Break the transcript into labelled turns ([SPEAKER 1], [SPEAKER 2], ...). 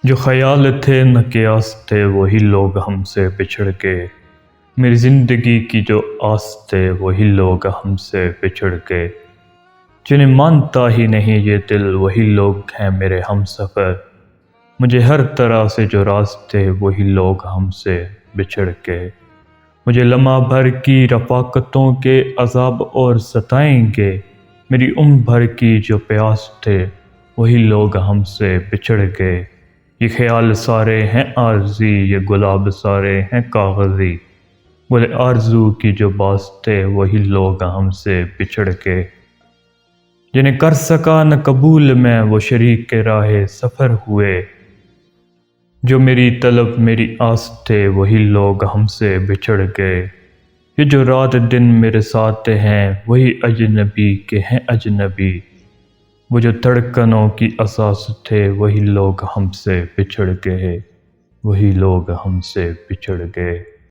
[SPEAKER 1] جو خیال تھے نہ قیاس تھے وہی لوگ ہم سے بچھڑ کے، میری زندگی کی جو آس تھے وہی لوگ ہم سے بچھڑ کے، جنہیں مانتا ہی نہیں یہ دل وہی لوگ ہیں میرے ہم سفر، مجھے ہر طرح سے جو راز تھے وہی لوگ ہم سے بچھڑ کے، مجھے لمحہ بھر کی رفاقتوں کے عذاب اور ستائیں گے، میری عمر بھر کی جو پیاس تھے وہی لوگ ہم سے بچھڑ گئے، یہ خیال سارے ہیں عارضی، یہ گلاب سارے ہیں کاغذی، گل آرزو کی جو باز تھے وہی لوگ ہم سے بچھڑ کے، جنہیں کر سکا نہ قبول میں وہ شریک راہ سفر ہوئے، جو میری طلب میری آس تھے وہی لوگ ہم سے بچھڑ گئے، یہ جو رات دن میرے ساتھ ہیں وہی اجنبی کے ہیں اجنبی، وہ جو دھڑکنوں کی اساس تھے وہی لوگ ہم سے بچھڑ گئے، وہی لوگ ہم سے بچھڑ گئے۔